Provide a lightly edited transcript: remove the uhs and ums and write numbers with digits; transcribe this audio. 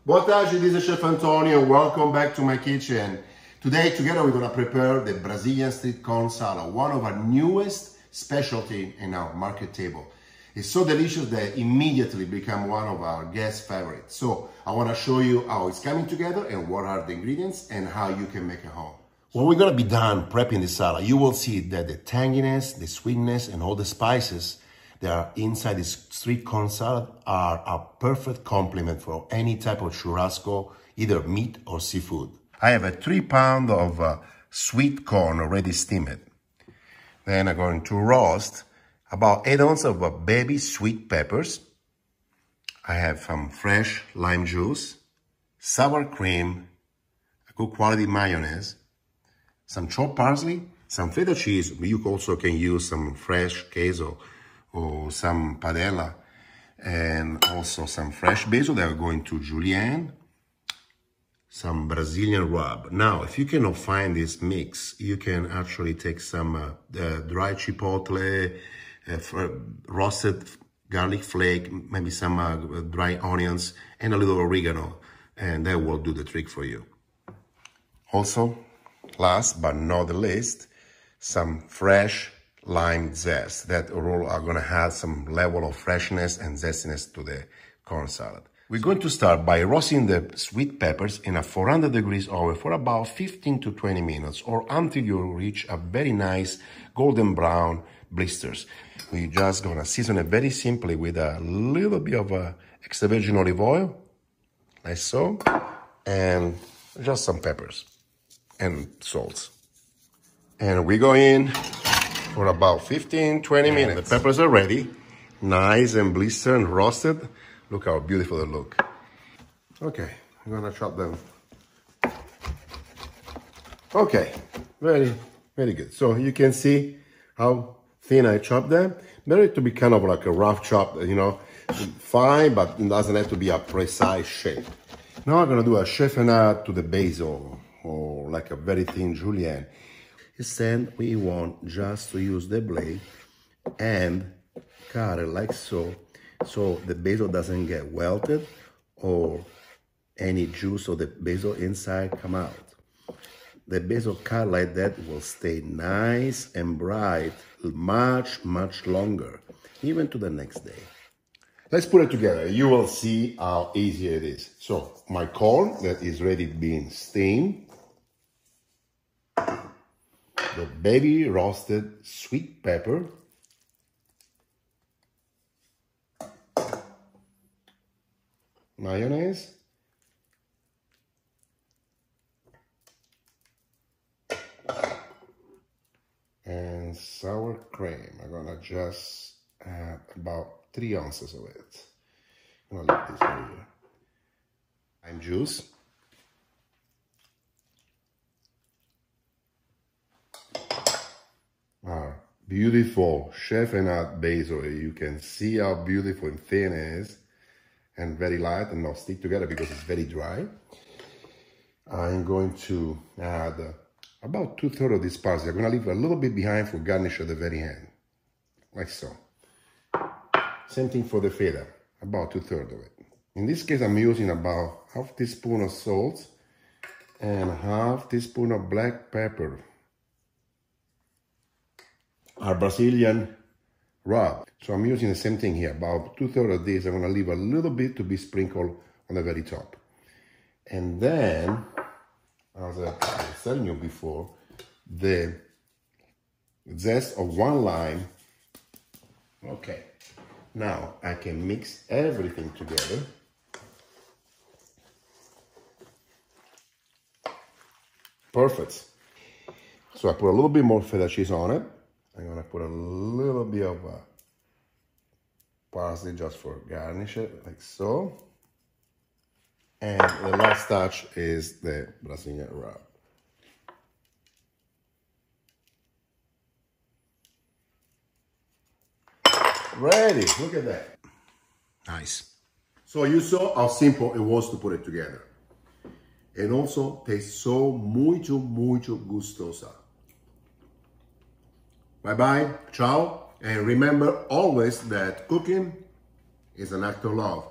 Buon tardi, this is Chef Antonio. Welcome back to my kitchen. Today, together, we're gonna prepare the Brazilian street corn salad, one of our newest specialty in our market table. It's so delicious that it immediately become one of our guest favorites. So I wanna show you how it's coming together and what are the ingredients and how you can make it home. When we're gonna be done prepping the salad, you will see that the tanginess, the sweetness, and all the spices that are inside this street corn salad are a perfect complement for any type of churrasco, either meat or seafood. I have a 3 pound of sweet corn already steamed. Then I'm going to roast about 8 ounces of baby sweet peppers. I have some fresh lime juice, sour cream, a good quality mayonnaise, some chopped parsley, some feta cheese. You also can use some fresh queso or some padella, and also some fresh basil that are going to julienne, some Brazilian rub. Now, if you cannot find this mix, you can actually take some dry chipotle, roasted garlic flake, maybe some dry onions, and a little oregano, and that will do the trick for you. Also, last but not the least, some fresh lime zest that all are going to add some level of freshness and zestiness to the corn salad. We're going to start by roasting the sweet peppers in a 400 degrees oven for about 15 to 20 minutes or until you reach a very nice golden brown blisters. We're just going to season it very simply with a little bit of extra virgin olive oil, like so, and just some peppers and salt. And we go in for about 15-20 minutes. The peppers are ready, nice and blistered and roasted. Look how beautiful they look. Okay, I'm gonna chop them. Okay, very good. So you can see how thin I chop them. Better to be kind of like a rough chop, you know, fine, but it doesn't have to be a precise shape. Now I'm gonna do a chiffonade to the basil, or like a very thin julienne. Instead, we want just to use the blade and cut it like so, so the basil doesn't get wilted or any juice of the basil inside come out. The basil cut like that will stay nice and bright much longer, even to the next day. Let's put it together. You will see how easy it is. So my corn that is ready being steamed, the baby roasted sweet pepper, mayonnaise, and sour cream. I'm gonna just add about 3 ounces of it. I'm gonna leave this over here. Lime juice. Beautiful chiffonade basil. You can see how beautiful and thin it is, and very light and not stick together because it's very dry. I'm going to add about 2/3 of this parsley. I'm going to leave a little bit behind for garnish at the very end, like so. Same thing for the feta, about 2/3 of it. In this case, I'm using about half teaspoon of salt and half teaspoon of black pepper. Our Brazilian rub. So I'm using the same thing here, about 2/3 of this. I'm gonna leave a little bit to be sprinkled on the very top. And then, as I was telling you before, the zest of 1 lime. Okay, now I can mix everything together. Perfect. So I put a little bit more feta cheese on it. I'm gonna put a little bit of parsley just for garnish it, like so. And the last touch is the Brazilian rub. Ready, look at that. Nice. So you saw how simple it was to put it together. And also tastes so muito gustosa. Bye-bye, ciao, and remember always that cooking is an act of love.